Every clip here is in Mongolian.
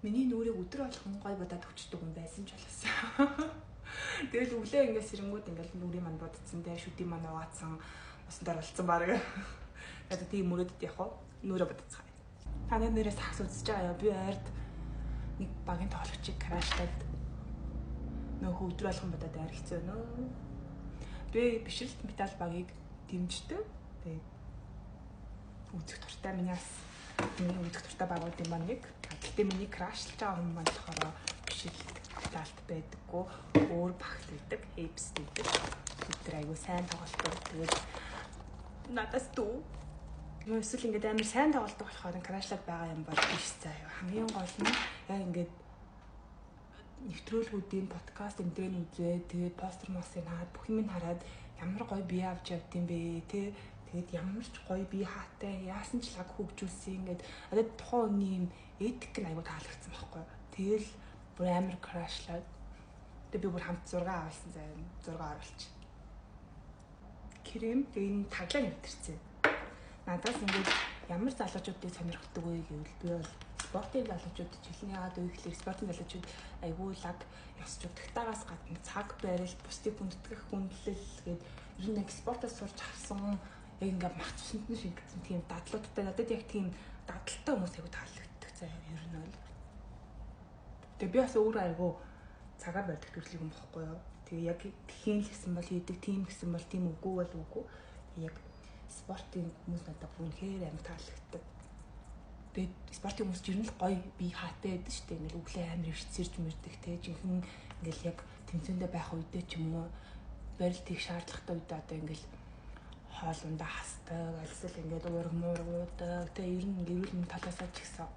миний нүрийг өдөр болгон гой бодоод өчтдөг юм байсан ч болоосаа. Тэгээд өглөө ингээс сэрэнгүүд ингээл нүрийн манд бодцсон те шүдийн манд угаацсан усан даралцсан баг. Тэгээд тийм мөрөдөд явах уу? Нүрэ бодцгаа. Таны нэрээс хагас үзэж байгаа юу? Би ойрд нэг багийн тоглогчийг крашлаад нөхөө өдөр болгон бодоод айр хэцүү нөө. Би бишрэлт металл багийг дэмждэг. Тэгээд үзэх туртай миний үзэх туртай багууд юм байна нэг. Гэхдээ миний крашлж байгаа хүмүүс болохоор бишрэлт металлт байдаггүй. Өөр багт байдаг, хейпс байдаг. Өдөр айгуу сайн тоглолттой. Тэгээд надаас дүү эсвэл ингээд амар сайн тоглолдог болохоор крашлаад байгаа юм бол биш заяа. Хамгийн гол нь яг ингээд нэвтрүүлгүүдийн подкаст энтрэн үзээ, тэгээд постэр мосыг хараад бүх юм хараад ямар гоё бие авч явд юм бэ те. Тэгээд ямар ч гоё бие хаатай яасан ч лаг хөгжүүлсэн ингээд одоо тухайн үний юм этик нь айгуу таалагдсан байхгүй. Тэгэл бүр амар крашлаад тэгээд би бүр хамт 6 авалсан заяа. 6 оруулчих. Крем тэгээд энэ таглаа нэвтэрсэн. Надаас ингээд ямар залуучуудыг сонирхдаг вэ гэвэл би бол спортын залуучууд жилийн яагаад вэ гэхээр спортын залуучууд айгүй лаг ёсч өгдөгтаагаас гадна цаг барил, бусдыг хүндэтгэх хүндлэл гээд ер нь спортоос сурч авсан яг ингээд махцсанд нь шингэсэн тийм дадлуудтай надад яг тийм дадалтай хүмүүс айгүй таалагддаг заяа ер нь бол. Тэгээ би бас өөрөө айгүй цагаар барьдаг төрлийн юм бохгүй юу. Тэгээ яг тхийн л гэсэн бол хийдэг, тийм гэсэн бол тийм үгүй бол үгүй. Яг спортын хүмүүс надад үнэхээр амар таалагддаг. Тэгээд спортын хүмүүс ер нь л гоё бие хаатай байдаг шүү дээ. Ингээл өглөө амар өвчсэрж мөрдөг те. Жинхэнэ ингээл яг тэмцээндээ байх үедээ ч юм уу барилт хийх шаардлагатай үедээ одоо ингээл хоол ундаа хасдаг, альсэл ингээд уурдаг. Тэгээ ер нь гэрүүл мэнд талаасаа ч гэсэн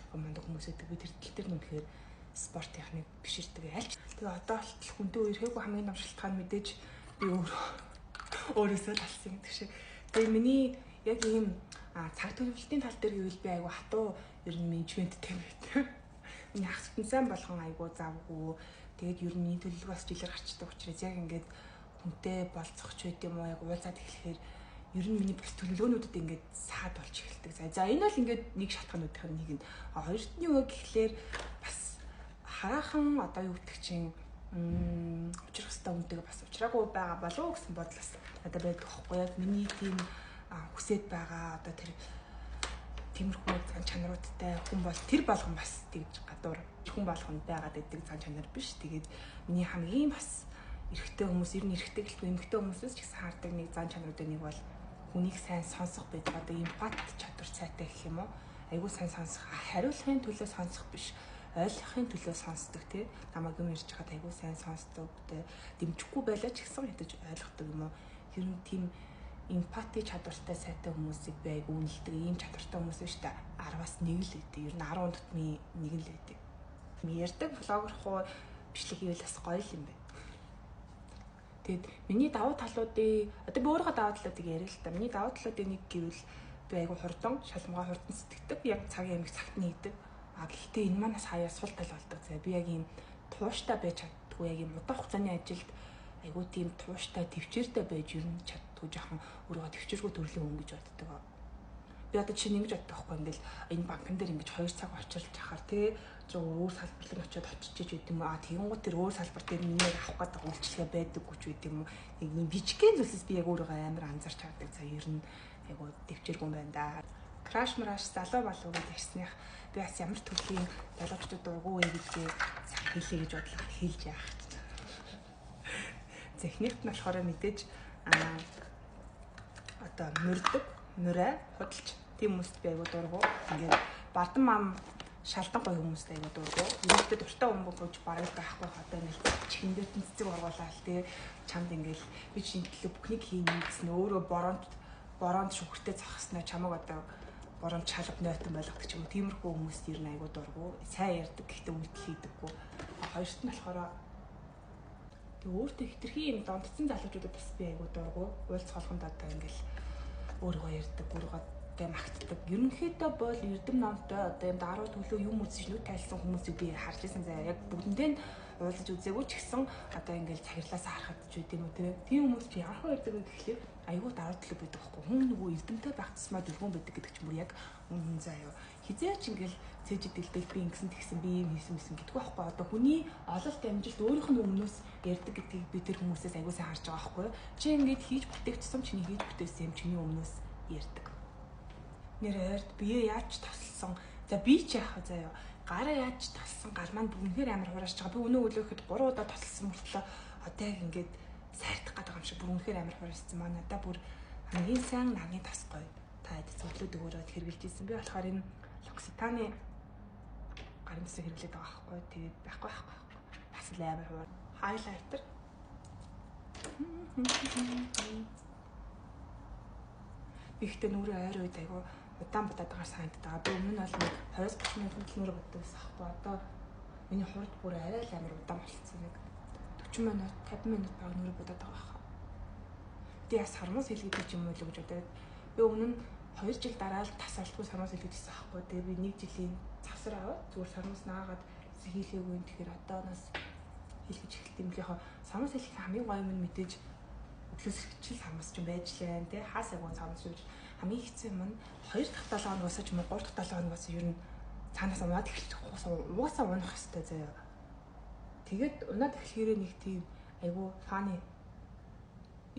гомонд хүмүүс өгдөг. Би тэр тал дээр нүхээр спорт техник биширдэг альч. Тэгээ одоо болтол хүнтэй үерхээгүй хамгийн том шалтгаан мэдээж би өөрөөсөө талсан гэдэг шиг. Тэгээ миний яг ийм цаг төлөвлөлтийн тал дээр гэвэл би айгу хатуу ер нь менежменттэй байдаг. Миний ах сүнсэн болгон айгу завгүй. Тэгээд ер нь миний төлөвлөгөө бас жилээр гарчдаг учраас яг ингээд хүнтэй болцохч байд юм уу яг уулзаад эхлэхээр ер нь миний бас төлөвлөгөөнүүдэд ингээд саад болж эхэлдэг. За энэ бол ингээд нэг шалтгаануудын нэг нь. Хоёрт нь юу гэхлээр бас хараахан одоо юу гэдэг чинь учрах хэвээр үнтэйгээ бас учраагүй байгаа болов уу гэсэн бодлоос надад байдаг байхгүй яг миний тийм хүсэж байгаа одоо тэр тиймэрхүү зан чанаруудтай хүн бол тэр болгон бас тэгж гадуур хүн болгонд байгаад байдаг зан чанар биш. Тэгээд миний хамгийн бас эрэгтэй хүмүүс ер нь эрэгтэй гэлгүй эмэгтэй хүмүүсээс ч гэсэн хаардаг нэг зан чанаруудын нэг бол хүнийг сайн сонсох байдаг. Одоо эмпат чадвар цайтай гэх юм уу? Айгуу сайн сонсох, хариулахын төлөө сонсох биш. Ойлгохын төлөө сонсдог тий. Намайг юм ярьж байгаад айгуу сайн сонсдог. Дэмжихгүй байлаа ч гэсэн ядаж ойлгодог юм уу? Ер нь тийм эмпати чадвартай сайтай хүмүүсийг би айгуу үнэлдэг. Ийм чадвартай хүмүүс биш та 10-аас 1 л өгдөг. Ер нь 10 дотны 1 л өгдөг. Ярьдаг блогер хуу бичлэг хийвэл бас гоё юм байна. Тэгэд миний давуу талуудыг одоо би өөрөө давуу талуудыг яриа л та. Миний давуу талуудыг нэг гэвэл би айгуу хурдан, шалмгаа хурдан сэтгэдэг. Яг цагийн амиг цагт нийдэг. Гэхдээ энэ манаас хаяа сул тал болдог. За би яг ийм тууштай байж чаддгүй. Яг ийм удаан хугацааны ажилд айгуу тийм тууштай, төвчээртэй байж ер нь чаддгүй жоохон өөрөө төвчээргүй төрлийн хүн гэж боддог. Би одоо чинь ингэж боддог байхгүй ингээл энэ банкн дээр ингэж 2 цаг очилж чахаар тий өөр салбарлал очиод очиж байд юм уу тэгэнгუთ тэр өөр салбар дээр миний авах гэдэг үйлчлэгээ байдаггүй ч байд юм уу нэг юм жижигхэн зүйлсээс би яг өөрөө амар анзарч чаддаг. За ер нь яг төвчээргүй байна да. Краш мараш залуу болов гэж ярьсных би бас ямар төрлийн залуучуудад дургу вэ гэдгийг хэлье гэж бодлоо хэлж яах. Техникт нь болохоор мэдээж одоо мөрөө худалч тийм хүмүүст би айгуу дургу. Ингээд бардам мам шалдан гоё хүмүүст айгуу дургу. Өөртөө дуртай хүмүүс гэж бараг байхгүй одоо ингээд чихэн дээр тэнцэг оргуулаад тий чамд ингээд би чинь төлөө бүхнийг хийнэ гэсэн өөрөө бороонд шүхэртэй зогсноо чамаг одоо бороонд шалга нойтон болгодог ч юм уу. Тиймэрхүү хүмүүст ер нь айгуу дургу. Сайн ярьдаг гэхдээ үйлдэл хийдэггүй. Хоёрт нь болохоор өөртөө хитрхи юм дондцсан залуучуудад бас би айгуу дургу. Уулзах болгонд одоо ингээл өөрийгөө ярьдаг, өөрийгөө магтдаг. Ерөнхийдөө бол эрдэм номтой одоо юм даруй төлөө юм үзэж нүд тайлсан хүмүүсийг би харж байсан заяа. Яг бүгдэндээ уулзаж үзээгүй ч гэсэн одоо ингээл цагирлаас харахад ч үт юм уу тийм хүмүүс чи яах вэ гэдэг гэхлээр айгуу даруй төлөө байдаг байхгүй. Хүн нөгөө эрдэмтэй байх тусмаа дөрвөн байдаг гэдэг ч мөр яг үнэн заяа. хизээч ингээл цээжид дэлдэл би ингэсэн тэгсэн би юм хийсэн гэдэггүй байхгүй. Одоо хүний ололт амжилт өөрийнх нь өмнөөс ярьдаг гэдгийг би тэр хүмүүсээс аягүй сайн харж байгаа байхгүй. Чи ингээд хийж бүтээгдсэн чиний хийж бүтээсэн юм чиний өмнөөс ярьдаг. Нэр ойрт бие яаж тасалсан. За би ч яах вэ заяа. Гараа яаж тасалсан гал маань бүгнээр амар хурааж байгаа. Би өнөө өглөөхөд 3 удаа тасалсан мөртлөө одоо яг ингээд сайрдах гэдэг юм шиг бүгнээр амар хураажсан маа. Надаа бүр хамгийн сайн нарны тас гоё. Та эд зөвлөд өгөрөөд хэрэгжилж ийсэн. Би болохоор энэ L'Occitane гарын тасыг хэрэглээд байгаа байхгүй. Тэгээд байхгүй. Бас л амар хураа. Хайлайтер. Ихтэй нүрээ ойр үед айгу удаан бодоод байгаа санагдаад. Би өмнө нь бол 20-30 минут нүрээ боддог байсан байхгүй. Одоо миний хурд бүр арай л амар удаан болчихсон. Нэг 40 минут, 50 минут баг нүрээ бодоод байгаа байхгүй. Би яс сармус хэлгээд юм уу л гэж бодоод. Би өмнө нь 2 жил дараа л тасаалтгүй сармус хэлгээдсэн байхгүй. Тэгээ би 1 жилийн завсар аваад зүгээр сармус наагаад хийлгээгүй. Тэгэхээр одооноос хэлгэж эхэлт юм. Яг сармус хэлэх хамгийн гоё юм мэдээж өглөөс хэрчил сармус ч байж лээ тий. Хаасаа гоо сармус юу хамгийн хэцүү юм нь 2 дахь 7 хоногоос ч юм уу 3 дахь 7 хоногоос ер нь цаанаас унаад эхэлчих. Угаасаа унах хэрэгтэй заяа. Тэгээд унаад эхлэхээрээ нэг тийм айгу фаны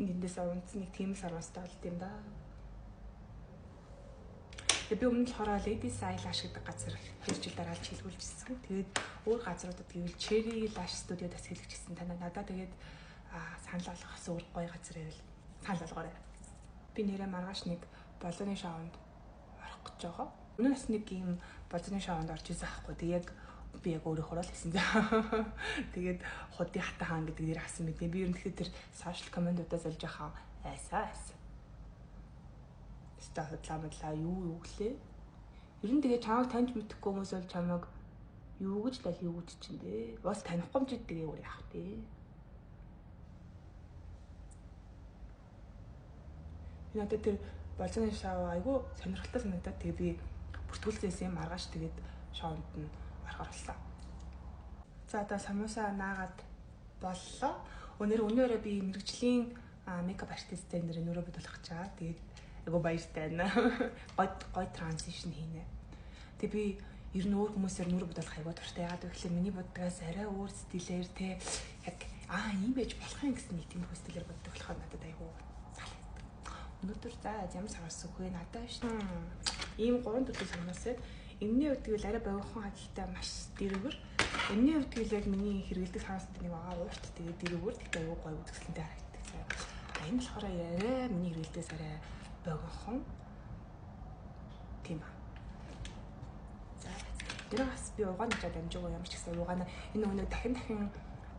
эндээс унтсан нэг тийм сармустай болд юм да. Тэгээд би өмнө нь болохоор Ladies Eyelash гэдэг газар 2 жил дараа л хэлгүүлжсэн. Тэгээд өөр газруудад гэвэл Cherry Lash Studio-дас хэлгэжсэн. Танаа надад тэгээд санал болгохоос өөр гоё газар байвал санал болгоорой. Би нэрээ маргааш нэг болооны шоунд орох гэж байгаа. Өмнө нь нэг юм болооны шоунд орж ирсэн байхгүй. Тэг яг би яг өөрөөхөө л хэлсэн. Тэгээд худын хата хаан гэдэг нэр авсан мэт. Би ер нь тэгэхээр тэр social comment-удаас олж яхаа айсаа. Худлаа юу гэлээ. Ер нь тэгээ чамайг таньж мэдхгүй хүмүүс бол чамайг юу гэж л юу гэж чинь дээ. Бас танихгүй юм чи тэгээ өөр яах вэ? Би надад тэр болооны шоу айгу сонирхолтой санагдаад тэгээ би бүртгүүлсэн юм маргааш тэгээд шоунд нь орохоор болсон. За одоо самуса наагаад боллоо. Өнөөрөө би мэрэгжлийн мейкап артисттэй нэр нөрөө бодуулах гэж байгаа. Тэгээд айгу баяртай байна. Гой транзишн хийнэ. Тэг би ер нь өөр хүмүүсээр нүрэ бодох айгу дуртай. Яагаад вэ гэхээр миний боддгоос арай өөр стилээр те яг ийм байж болох юм гэсэн нэг тийм стилээр боддог болохоор надад айгу салагддаг. Өнөөдөр за ямар сарвас үгүй надад шин ийм 3 төрлийн сарвасээ эмний үед гэвэл арай богинохон хадалтай маш дэрэгэр. Эмний үед гэвэл яг миний хэрэгэлдэг сарвастай нэг байгаа уурт тэгээд дэрэгэр тэгтээ айгу гой үзэсгэлэнтэй харагддаг. Энэ болохоор арай миний хэрэгэлдэгс арай богинохон тийм ба. За тэр бас би угаан гэж дамжаагүй ямар ч гэсэн угаана энэ өнөө дахин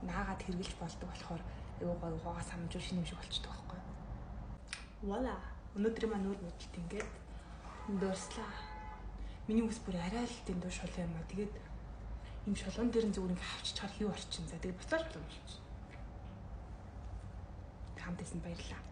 наагаад хэрглэж болдог болохоор айгуу гой угаагаа самжуул шинэ юм шиг болчихдог байхгүй. Вала өнөөдөр маань нүүр бодолт ингээд дөрслаа. Миний үс бүр арай л тийм дуу шолоо юм аа. Тэгээд юм шолоон дээр нь зүгээр ингээд хавччихаар хий орчин. За тэгээд буцааж шолоо болчих. Хамтайсан баярлалаа.